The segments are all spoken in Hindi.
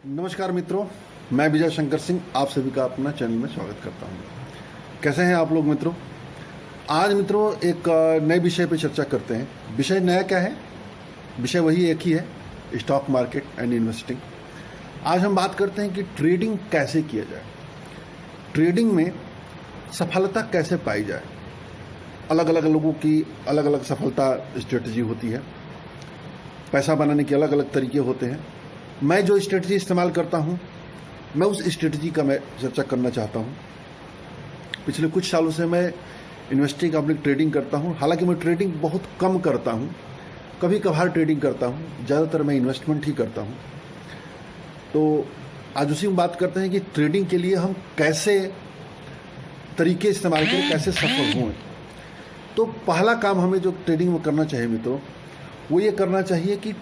नमस्कार मित्रों, मैं विजय शंकर सिंह आप सभी का अपना चैनल में स्वागत करता हूं। कैसे हैं आप लोग मित्रों? आज मित्रों एक नए विषय पर चर्चा करते हैं। विषय नया क्या है? विषय वही एक ही है, स्टॉक मार्केट एंड इन्वेस्टिंग। आज हम बात करते हैं कि ट्रेडिंग कैसे किया जाए, ट्रेडिंग में सफलता कैसे पाई जाए। अलग अलग लोगों की अलग अलग सफलता स्ट्रेटजी होती है, पैसा बनाने के अलग अलग तरीके होते हैं। मैं जो स्ट्रेटजी इस्तेमाल करता हूं, मैं उस स्ट्रेटजी का मैं चर्चा करना चाहता हूं। पिछले कुछ सालों से मैं इन्वेस्टिंग पब्लिक ट्रेडिंग करता हूं। हालांकि मैं ट्रेडिंग बहुत कम करता हूं, कभी कभार ट्रेडिंग करता हूं, ज़्यादातर मैं इन्वेस्टमेंट ही करता हूं। तो आज उसी में बात करते हैं कि ट्रेडिंग के लिए हम कैसे तरीके इस्तेमाल करें, कैसे सफल हों। तो पहला काम हमें जो ट्रेडिंग में करना चाहिए मित्रों, वो ये करना चाहिए कि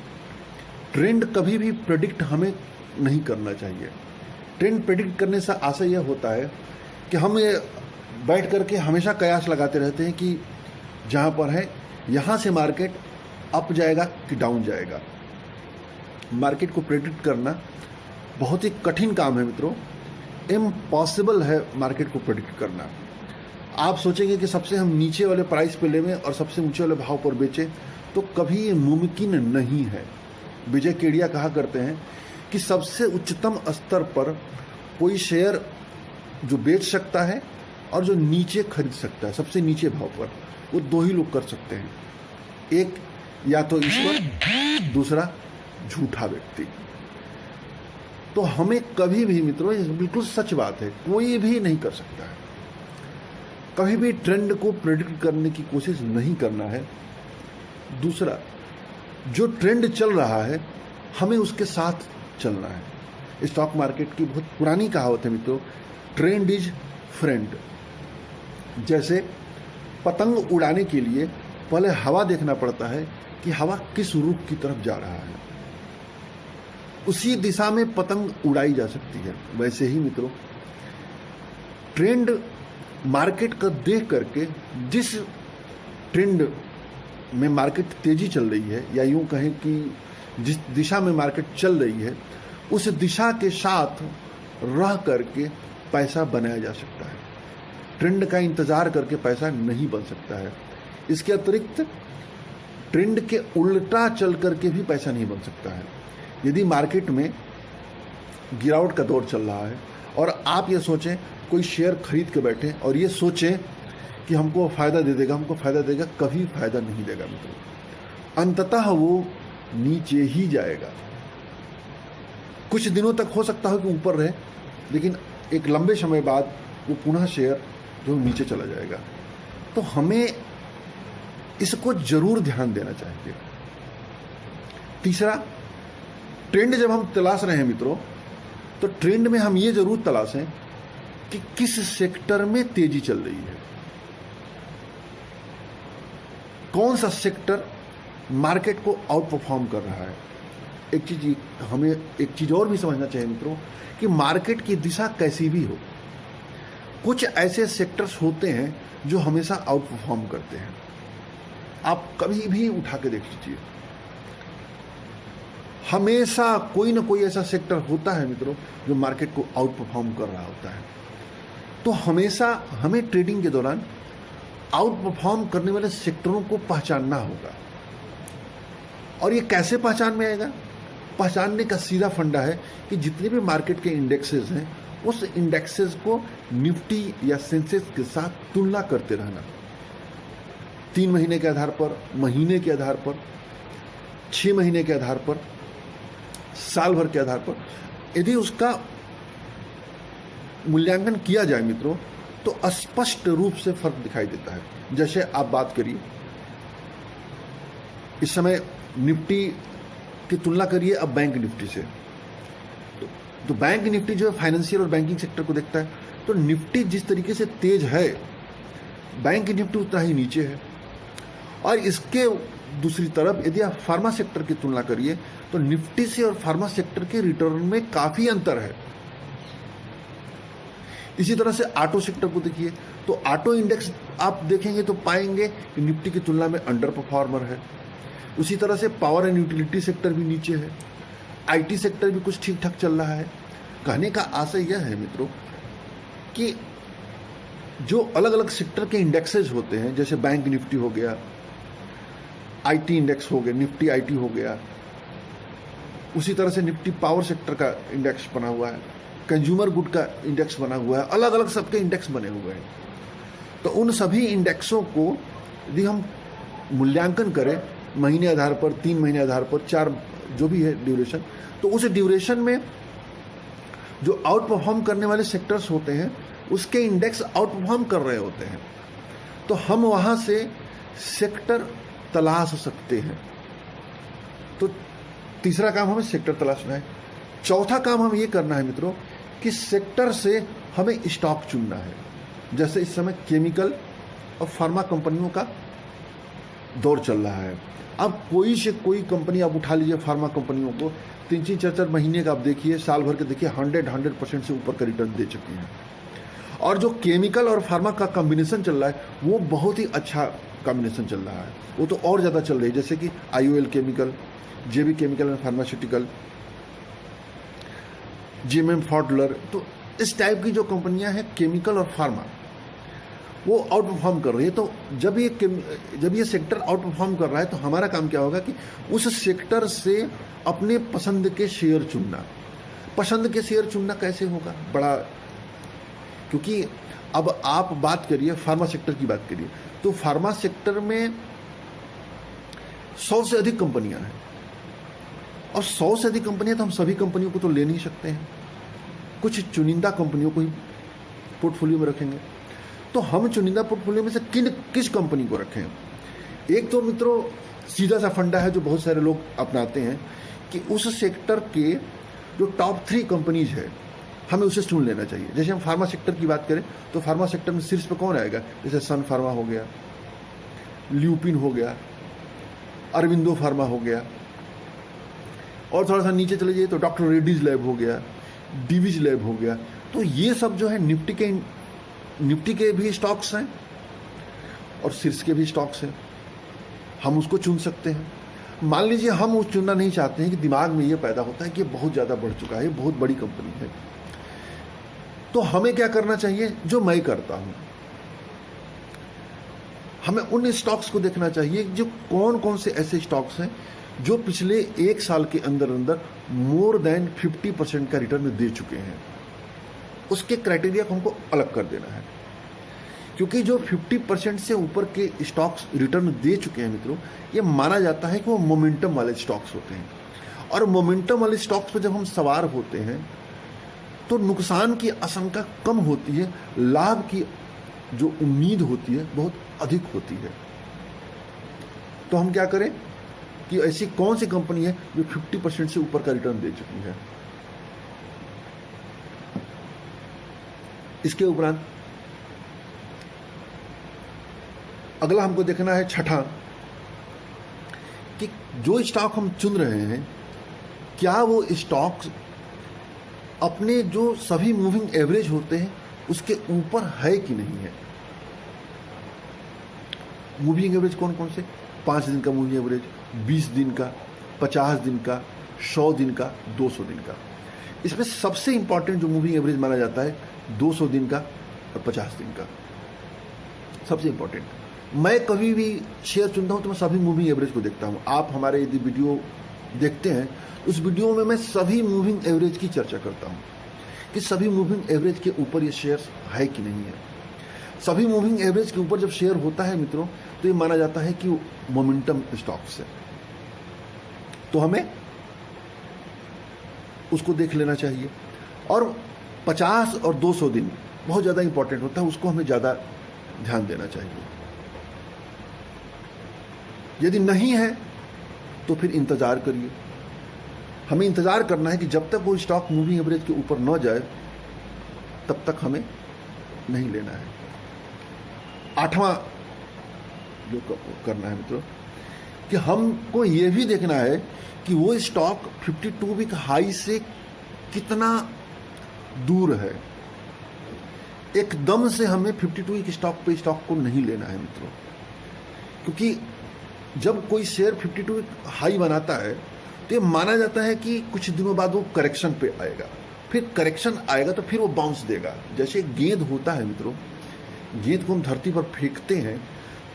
ट्रेंड कभी भी प्रेडिक्ट हमें नहीं करना चाहिए। ट्रेंड प्रेडिक्ट करने से आशा यह होता है कि हम ये बैठ करके हमेशा कयास लगाते रहते हैं कि जहाँ पर है यहाँ से मार्केट अप जाएगा कि डाउन जाएगा। मार्केट को प्रेडिक्ट करना बहुत ही कठिन काम है मित्रों, इम्पॉसिबल है मार्केट को प्रेडिक्ट करना। आप सोचेंगे कि सबसे हम नीचे वाले प्राइस पे लेवें और सबसे ऊंचे वाले भाव पर बेचें, तो कभी ये मुमकिन नहीं है। विजय केडिया कहा करते हैं कि सबसे उच्चतम स्तर पर कोई शेयर जो बेच सकता है और जो नीचे खरीद सकता है, सबसे नीचे भाव पर, वो दो ही लोग कर सकते हैं। एक या तो ईश्वर, दूसरा झूठा व्यक्ति। तो हमें कभी भी मित्रों, ये बिल्कुल सच बात है, कोई भी नहीं कर सकता है। कभी भी ट्रेंड को प्रेडिक्ट करने की कोशिश नहीं करना है। दूसरा, जो ट्रेंड चल रहा है हमें उसके साथ चलना है। स्टॉक मार्केट की बहुत पुरानी कहावत है मित्रों, ट्रेंड इज फ्रेंड। जैसे पतंग उड़ाने के लिए पहले हवा देखना पड़ता है कि हवा किस रुख की तरफ जा रहा है, उसी दिशा में पतंग उड़ाई जा सकती है। वैसे ही मित्रों, ट्रेंड मार्केट का देख करके, जिस ट्रेंड में मार्केट तेजी चल रही है, या यूं कहें कि जिस दिशा में मार्केट चल रही है, उस दिशा के साथ रह करके पैसा बनाया जा सकता है। ट्रेंड का इंतजार करके पैसा नहीं बन सकता है। इसके अतिरिक्त ट्रेंड के उल्टा चल करके भी पैसा नहीं बन सकता है। यदि मार्केट में गिरावट का दौर चल रहा है और आप ये सोचें, कोई शेयर खरीद के बैठे और ये सोचें कि हमको फ़ायदा दे देगा, हमको फ़ायदा देगा, कभी फ़ायदा नहीं देगा मित्रों। अंततः वो नीचे ही जाएगा। कुछ दिनों तक हो सकता है कि ऊपर रहे, लेकिन एक लंबे समय बाद वो पुनः शेयर जो नीचे चला जाएगा। तो हमें इसको जरूर ध्यान देना चाहिए। तीसरा, ट्रेंड जब हम तलाश रहे हैं मित्रों, तो ट्रेंड में हम ये जरूर तलाशें कि किस सेक्टर में तेजी चल रही है, कौन सा सेक्टर मार्केट को आउट परफॉर्म कर रहा है। हमें एक चीज और भी समझना चाहिए मित्रों कि मार्केट की दिशा कैसी भी हो, कुछ ऐसे सेक्टर्स होते हैं जो हमेशा आउट परफॉर्म करते हैं। आप कभी भी उठा के देख लीजिए, हमेशा कोई ना कोई ऐसा सेक्टर होता है मित्रों जो मार्केट को आउट परफॉर्म कर रहा होता है। तो हमेशा हमें ट्रेडिंग के दौरान आउट परफॉर्म करने वाले सेक्टरों को पहचानना होगा। और ये कैसे पहचान में आएगा? पहचानने का सीधा फंडा है कि जितने भी मार्केट के इंडेक्सेस हैं, उस इंडेक्सेस को निफ्टी या सेंसेक्स के साथ तुलना करते रहना। 3 महीने के आधार पर, महीने के आधार पर, 6 महीने के आधार पर, साल भर के आधार पर यदि उसका मूल्यांकन किया जाए मित्रों, तो स्पष्ट रूप से फर्क दिखाई देता है। जैसे आप बात करिए, इस समय निफ्टी की तुलना करिए अब बैंक निफ्टी से, तो बैंक निफ्टी जो है फाइनेंशियल और बैंकिंग सेक्टर को देखता है। तो निफ्टी जिस तरीके से तेज है, बैंक निफ्टी उतना ही नीचे है। और इसके दूसरी तरफ यदि आप फार्मा सेक्टर की तुलना करिए, तो निफ्टी से और फार्मा सेक्टर के रिटर्न में काफी अंतर है। इसी तरह से ऑटो सेक्टर को देखिए, तो ऑटो इंडेक्स आप देखेंगे तो पाएंगे कि निफ्टी की तुलना में अंडर परफॉर्मर है। उसी तरह से पावर एंड यूटिलिटी सेक्टर भी नीचे है। आईटी सेक्टर भी कुछ ठीक ठाक चल रहा है। कहने का आशय यह है मित्रों कि जो अलग अलग सेक्टर के इंडेक्सेस होते हैं, जैसे बैंक निफ्टी हो गया, आईटी इंडेक्स हो गया, निफ्टी आईटी हो गया, उसी तरह से निफ्टी पावर सेक्टर का इंडेक्स बना हुआ है, कंज्यूमर गुड का इंडेक्स बना हुआ है, अलग अलग सबके इंडेक्स बने हुए हैं। तो उन सभी इंडेक्सों को यदि हम मूल्यांकन करें महीने आधार पर, 3 महीने आधार पर, 4 जो भी है ड्यूरेशन, तो उस ड्यूरेशन में जो आउट परफॉर्म करने वाले सेक्टर्स होते हैं उसके इंडेक्स आउट परफॉर्म कर रहे होते हैं, तो हम वहाँ से सेक्टर तलाश सकते हैं। तो तीसरा काम हमें सेक्टर तलाशना है। चौथा काम हमें ये करना है मित्रों कि सेक्टर से हमें स्टॉक चुनना है। जैसे इस समय केमिकल और फार्मा कंपनियों का दौर चल रहा है। अब कोई से कोई कंपनी आप उठा लीजिए, फार्मा कंपनियों को 3-3, 4-4 महीने का आप देखिए, साल भर के देखिए, 100% से ऊपर का रिटर्न दे चुके हैं। और जो केमिकल और फार्मा का कॉम्बिनेशन चल रहा है वो बहुत ही अच्छा कॉम्बिनेशन चल रहा है, वो तो और ज़्यादा चल रही है। जैसे कि IOL chemical, JB chemical and pharmaceutical, GMM फॉडलर, तो इस टाइप की जो कंपनियां हैं केमिकल और फार्मा, वो आउट परफॉर्म कर रही है। तो जब ये सेक्टर आउट परफॉर्म कर रहा है तो हमारा काम क्या होगा कि उस सेक्टर से अपने पसंद के शेयर चुनना। पसंद के शेयर चुनना कैसे होगा? बड़ा, क्योंकि अब आप बात करिए फार्मा सेक्टर की बात करिए, तो फार्मा सेक्टर में 100 से अधिक कंपनियां हैं, और 100 से अधिक कंपनियां, तो हम सभी कंपनियों को तो ले नहीं सकते हैं, कुछ चुनिंदा कंपनियों को ही पोर्टफोलियो में रखेंगे। तो हम चुनिंदा पोर्टफोलियो में से किस कंपनी को रखें? एक तो मित्रों सीधा सा फंडा है जो बहुत सारे लोग अपनाते हैं कि उस सेक्टर के जो टॉप 3 कंपनीज है हमें उसे चुन लेना चाहिए। जैसे हम फार्मा सेक्टर की बात करें तो फार्मा सेक्टर में शीर्ष पे कौन आएगा? जैसे सन फार्मा हो गया, ल्यूपिन हो गया, अरविंदो फार्मा हो गया, और थोड़ा सा नीचे चले जाइए तो डॉक्टर रेड्डीज लैब हो गया, डीवीज लैब हो गया। तो ये सब जो है निफ्टी के भी स्टॉक्स हैं और शीर्ष के भी स्टॉक्स हैं, हम उसको चुन सकते हैं। मान लीजिए हम उस चुनना नहीं चाहते हैं कि दिमाग में ये पैदा होता है कि ये बहुत ज़्यादा बढ़ चुका है, ये बहुत बड़ी कंपनी है, तो हमें क्या करना चाहिए? जो मैं करता हूं, हमें उन स्टॉक्स को देखना चाहिए जो कौन कौन से ऐसे स्टॉक्स हैं जो पिछले 1 साल के अंदर अंदर मोर देन 50% का रिटर्न दे चुके हैं। उसके क्राइटेरिया को हमको अलग कर देना है, क्योंकि जो 50% से ऊपर के स्टॉक्स रिटर्न दे चुके हैं मित्रों, ये माना जाता है कि वो मोमेंटम वाले स्टॉक्स होते हैं। और मोमेंटम वाले स्टॉक्स पर जब हम सवार होते हैं तो नुकसान की आशंका कम होती है, लाभ की जो उम्मीद होती है बहुत अधिक होती है। तो हम क्या करें कि ऐसी कौन सी कंपनी है जो 50% से ऊपर का रिटर्न दे चुकी है। इसके उपरांत अगला हमको देखना है, छठा, कि जो स्टॉक हम चुन रहे हैं क्या वो स्टॉक अपने जो सभी मूविंग एवरेज होते हैं उसके ऊपर है कि नहीं है। मूविंग एवरेज कौन कौन से? 5 दिन का मूविंग एवरेज, 20 दिन का, 50 दिन का, 100 दिन का, 200 दिन का। इसमें सबसे इंपॉर्टेंट जो मूविंग एवरेज माना जाता है 200 दिन का और 50 दिन का, सबसे इंपॉर्टेंट। मैं कभी भी शेयर चुनता हूं तो मैं सभी मूविंग एवरेज को देखता हूं। आप हमारे यदि वीडियो देखते हैं उस वीडियो में मैं सभी मूविंग एवरेज की चर्चा करता हूं कि सभी मूविंग एवरेज के ऊपर ये शेयर है कि नहीं है। सभी मूविंग एवरेज के ऊपर जब शेयर होता है मित्रों तो ये माना जाता है कि मोमेंटम स्टॉक्स है, तो हमें उसको देख लेना चाहिए। और 50 और 200 दिन बहुत ज़्यादा इंपॉर्टेंट होता है, उसको हमें ज़्यादा ध्यान देना चाहिए। यदि नहीं है तो फिर इंतज़ार करिए। हमें इंतज़ार करना है कि जब तक वो स्टॉक मूविंग एवरेज के ऊपर न जाए तब तक हमें नहीं लेना है। 8वां जो करना है मित्रों कि हमको ये भी देखना है कि वो स्टॉक 52 वीक हाई से कितना दूर है। एकदम से हमें 52 वीक स्टॉक को नहीं लेना है मित्रों, क्योंकि जब कोई शेयर 52 वीक हाई बनाता है तो ये माना जाता है कि कुछ दिनों बाद वो करेक्शन पे आएगा, फिर करेक्शन आएगा तो फिर वो बाउंस देगा। जैसे गेंद होता है मित्रों, गेंद को हम धरती पर फेंकते हैं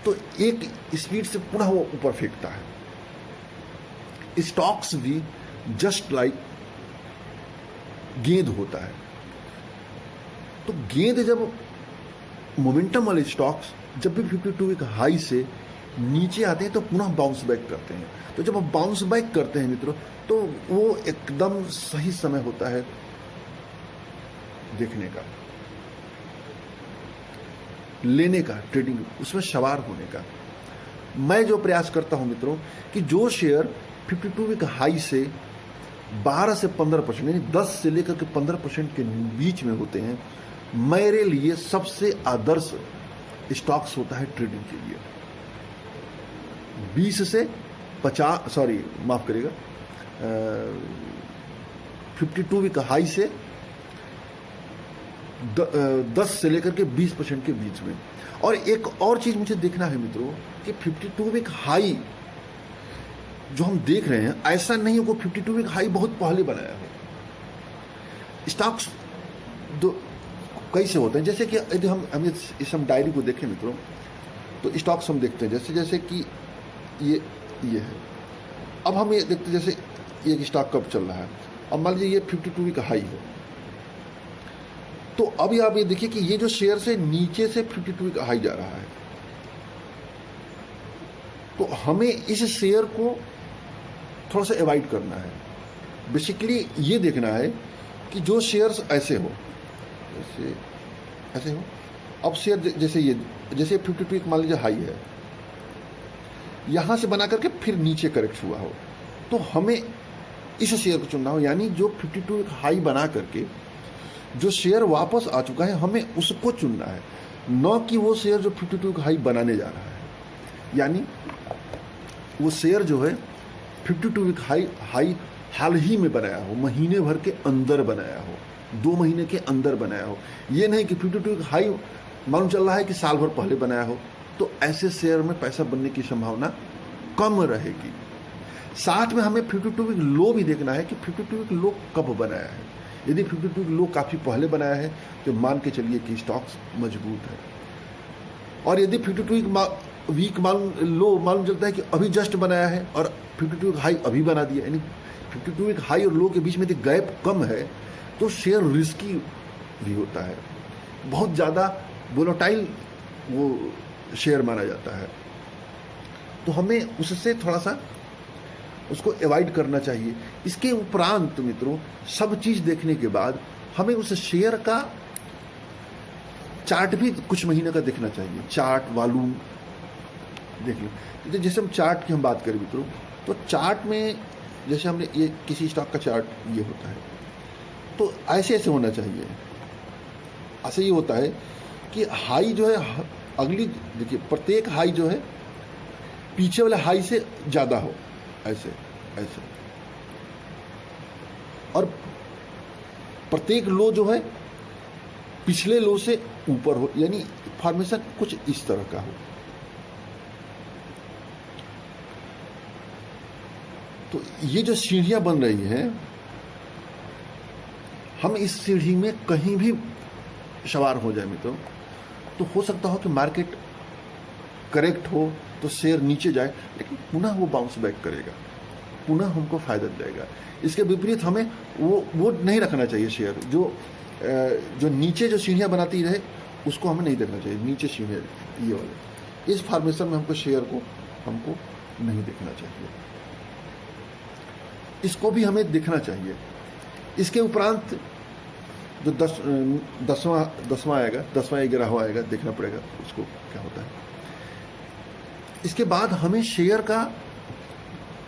तो एक स्पीड से पुनः वो ऊपर फेंकता है। स्टॉक्स भी जस्ट लाइक गेंद होता है। तो गेंद जब मोमेंटम वाले स्टॉक्स जब भी 52 वीक हाई से नीचे आते हैं तो पुनः बाउंस बैक करते हैं। तो जब हम बाउंस बैक करते हैं मित्रों तो वो एकदम सही समय होता है देखने का, लेने का, ट्रेडिंग उसमें सवार होने का। मैं जो प्रयास करता हूं मित्रों कि जो शेयर 52 वीक हाई से 12 से 15% यानी 10 से लेकर के 15% के बीच में होते हैं, मेरे लिए सबसे आदर्श स्टॉक्स होता है ट्रेडिंग के लिए। 20 से 50 सॉरी माफ करिएगा 52 वीक हाई से 10 से लेकर के 20% के बीच में। और एक और चीज मुझे देखना है मित्रों कि 52 वीक हाई जो हम देख रहे हैं ऐसा नहीं हो कि 52 वीक हाई बहुत पहले बनाया हो। स्टॉक्स दो कैसे होते हैं, जैसे कि यदि हम इस हम डायरी को देखें मित्रों तो स्टॉक्स हम देखते हैं जैसे कि ये है। अब हम ये देखते हैं जैसे ये स्टॉक कब चल रहा है। अब मान लीजिए ये 52 वीक हाई है, तो अभी आप ये देखिए कि ये जो शेयर से नीचे से 52 वीक हाई जा रहा है। तो हमें इस शेयर को थोड़ा सा अवॉइड करना है। बेसिकली ये देखना है कि जो शेयर्स ऐसे हो, ऐसे हो। अब शेयर जैसे 52 वीक मान लीजिए हाई है, यहां से बना करके फिर नीचे करेक्ट हुआ हो, तो हमें इस शेयर को चुनना हो। यानी जो 52 वीक हाई बना करके जो शेयर वापस आ चुका है हमें उसको चुनना है, न कि वो शेयर जो 52 वीक हाई बनाने जा रहा है। यानी वो शेयर जो है 52 वीक हाई हाल ही में बनाया हो, महीने भर के अंदर बनाया हो, 2 महीने के अंदर बनाया हो। ये नहीं कि 52 वीक हाई मालूम चल रहा है कि साल भर पहले बनाया हो, तो ऐसे शेयर में पैसा बनने की संभावना कम रहेगी। साथ में हमें 52 वीक लो भी देखना है कि 52 वीक लो कब बनाया है। यदि 52 वीक लो काफ़ी पहले बनाया है तो मान के चलिए कि स्टॉक्स मजबूत है। और यदि 52 वीक मालूम चलता है कि अभी जस्ट बनाया है और 52 वीक हाई अभी बना दिया, यानी 52 वीक हाई और लो के बीच में यदि गैप कम है तो शेयर रिस्की भी होता है, बहुत ज़्यादा वोलेटाइल वो शेयर माना जाता है। तो हमें उससे थोड़ा सा उसको अवॉइड करना चाहिए। इसके उपरांत मित्रों सब चीज़ देखने के बाद हमें उस शेयर का चार्ट भी कुछ महीने का देखना चाहिए। चार्ट वॉल्यूम देख लो। तो जैसे हम चार्ट की हम बात करें मित्रों, तो चार्ट में जैसे हमने ये किसी स्टॉक का चार्ट ये होता है, तो ऐसे होना चाहिए। ऐसे ये होता है कि हाई जो है अगली देखिए प्रत्येक हाई जो है पीछे वाले हाई से ज़्यादा हो, ऐसे ऐसे, और प्रत्येक लो जो है पिछले लो से ऊपर हो, यानी फॉर्मेशन कुछ इस तरह का हो। तो ये जो सीढ़ियां बन रही हैं, हम इस सीढ़ी में कहीं भी सवार हो जाए मित्रों, तो हो सकता हो कि मार्केट करेक्ट हो तो शेयर नीचे जाए, लेकिन पुनः वो बाउंस बैक करेगा, पुनः हमको फायदा देगा। इसके विपरीत हमें वो नहीं रखना चाहिए शेयर जो नीचे जो सीढ़ियाँ बनाती रहे, उसको हमें नहीं देखना चाहिए। नीचे सीढ़ियाँ ये वाले, इस फॉर्मेशन में हमको शेयर को हमको नहीं देखना चाहिए, इसको भी हमें देखना चाहिए। इसके उपरांत जो 10वां आएगा, 10वां 11वां आएगा, देखना पड़ेगा उसको क्या होता है। इसके बाद हमें शेयर का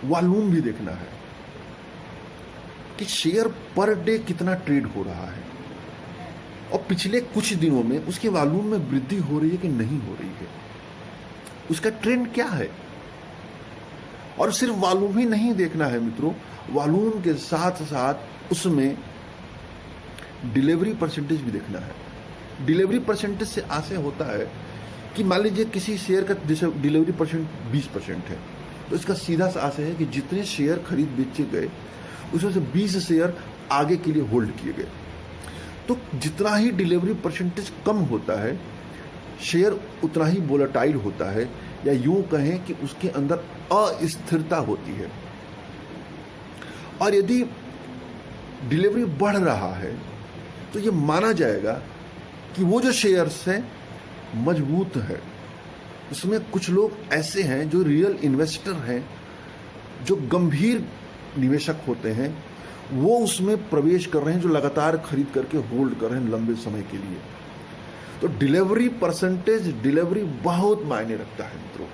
वॉल्यूम भी देखना है कि शेयर पर डे कितना ट्रेड हो रहा है और पिछले कुछ दिनों में उसके वॉल्यूम में वृद्धि हो रही है कि नहीं हो रही है, उसका ट्रेंड क्या है। और सिर्फ वॉल्यूम ही नहीं देखना है मित्रों, वॉल्यूम के साथ साथ उसमें डिलीवरी परसेंटेज भी देखना है। डिलीवरी परसेंटेज से ऐसे होता है कि मान लीजिए किसी शेयर का डिलीवरी परसेंट 20% है तो इसका सीधा सा आशय है कि जितने शेयर खरीद बेचे गए उसमें से 20 शेयर आगे के लिए होल्ड किए गए। तो जितना ही डिलीवरी परसेंटेज कम होता है, शेयर उतना ही वोलेटाइल होता है, या यूं कहें कि उसके अंदर अस्थिरता होती है। और यदि डिलीवरी बढ़ रहा है तो ये माना जाएगा कि वो जो शेयर्स है मजबूत है। उसमें कुछ लोग ऐसे हैं जो रियल इन्वेस्टर हैं, जो गंभीर निवेशक होते हैं, वो उसमें प्रवेश कर रहे हैं, जो लगातार खरीद करके होल्ड कर रहे हैं लंबे समय के लिए। तो डिलीवरी परसेंटेज, डिलीवरी बहुत मायने रखता है मित्रों।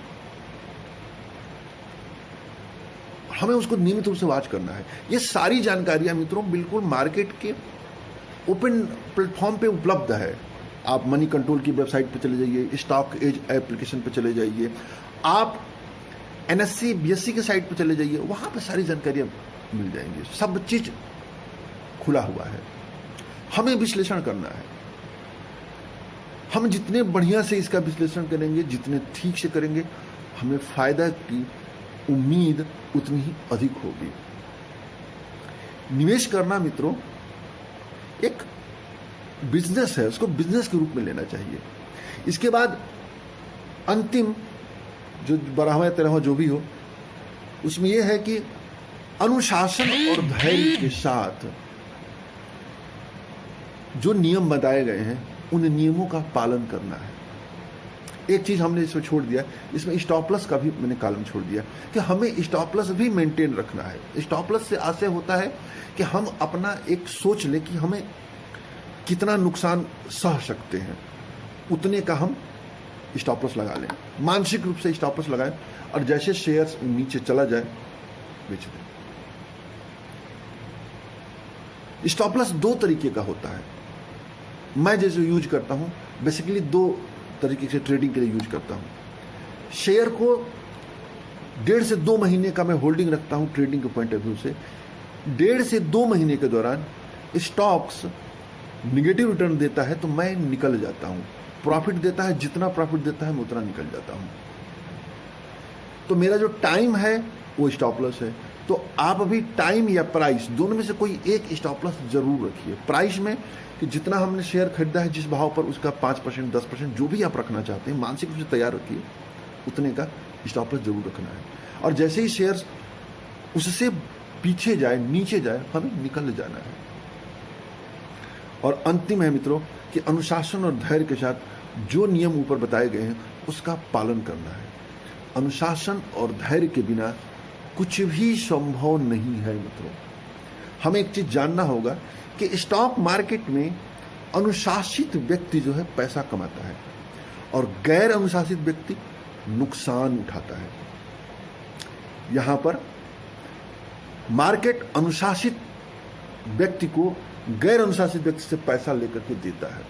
हमें उसको नियमित रूप से वॉच करना है। ये सारी जानकारियां मित्रों बिल्कुल मार्केट के ओपन प्लेटफॉर्म पे उपलब्ध है। आप मनी कंट्रोल की वेबसाइट पे चले जाइए, स्टॉक एज एप्लीकेशन पे चले जाइए, आप NSE BSE के साइट पे चले जाइए, वहां पे सारी जानकारियां मिल जाएंगी। सब चीज खुला हुआ है। हमें विश्लेषण करना है। हम जितने बढ़िया से इसका विश्लेषण करेंगे, जितने ठीक से करेंगे, हमें फायदा की उम्मीद उतनी ही अधिक होगी। निवेश करना मित्रों एक बिजनेस है, उसको बिजनेस के रूप में लेना चाहिए। इसके बाद अंतिम जो 12वां 13वां जो भी हो, उसमें यह है कि अनुशासन और धैर्य के साथ जो नियम बताए गए हैं उन नियमों का पालन करना है। एक चीज हमने इसमें छोड़ दिया, इसमें स्टॉप लॉस का भी मैंने कॉलम छोड़ दिया कि हमें स्टॉप लॉस भी मेंटेन रखना है। स्टॉप लॉस से आशय होता है कि हम अपना एक सोच लें कि हमें कितना नुकसान सह सकते हैं, उतने का हम स्टॉप लॉस लगा लें। मानसिक रूप से स्टॉप लॉस लगाएं और जैसे शेयर्स नीचे चला जाए बेच दें। स्टॉप लॉस दो तरीके का होता है। मैं जैसे यूज करता हूं, बेसिकली दो तरीके से ट्रेडिंग के लिए यूज करता हूं। शेयर को 1.5 से 2 महीने का मैं होल्डिंग रखता हूं ट्रेडिंग के पॉइंट ऑफ व्यू से। 1.5 से 2 महीने के दौरान स्टॉक्स निगेटिव रिटर्न देता है तो मैं निकल जाता हूं। प्रॉफिट देता है, जितना प्रॉफिट देता है मैं उतना निकल जाता हूं। तो मेरा जो टाइम है वो स्टॉप लॉस है। तो आप अभी टाइम या प्राइस दोनों में से कोई एक स्टॉप लॉस जरूर रखिए। प्राइस में कि जितना हमने शेयर खरीदा है, जिस भाव पर, उसका 5% 10% जो भी आप रखना चाहते हैं, मानसिक रूप से तैयार रखिए, उतने का स्टॉप लॉस जरूर रखना है। और जैसे ही शेयर उससे पीछे जाए, नीचे जाए, हमें निकल जाना है। और अंतिम है मित्रों कि अनुशासन और धैर्य के साथ जो नियम ऊपर बताए गए हैं उसका पालन करना है। अनुशासन और धैर्य के बिना कुछ भी संभव नहीं है मित्रों। हमें एक चीज जानना होगा कि स्टॉक मार्केट में अनुशासित व्यक्ति जो है पैसा कमाता है और गैर अनुशासित व्यक्ति नुकसान उठाता है। यहां पर मार्केट अनुशासित व्यक्ति को गैर अनुशासित व्यक्ति से पैसा लेकर के देता है।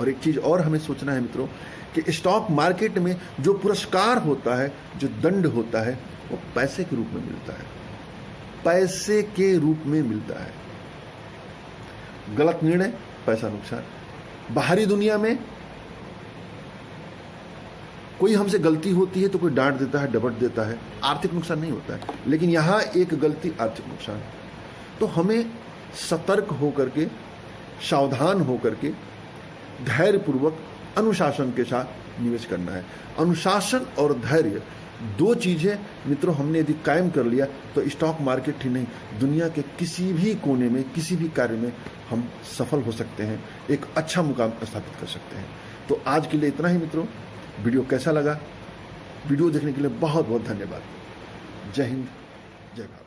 और एक चीज और हमें सोचना है मित्रों कि स्टॉक मार्केट में जो पुरस्कार होता है, जो दंड होता है, वो पैसे के रूप में मिलता है। पैसे के रूप में मिलता है। गलत निर्णय, पैसा नुकसान। बाहरी दुनिया में कोई हमसे गलती होती है तो कोई डांट देता है, डबट देता है, आर्थिक नुकसान नहीं होता है। लेकिन यहां एक गलती, आर्थिक नुकसान। तो हमें सतर्क होकर के, सावधान होकर के, धैर्यपूर्वक, अनुशासन के साथ निवेश करना है। अनुशासन और धैर्य दो चीजें मित्रों हमने यदि कायम कर लिया तो स्टॉक मार्केट ही नहीं, दुनिया के किसी भी कोने में, किसी भी कार्य में हम सफल हो सकते हैं, एक अच्छा मुकाम स्थापित कर सकते हैं। तो आज के लिए इतना ही मित्रों। वीडियो कैसा लगा? वीडियो देखने के लिए बहुत बहुत धन्यवाद। जय हिंद, जय भारत।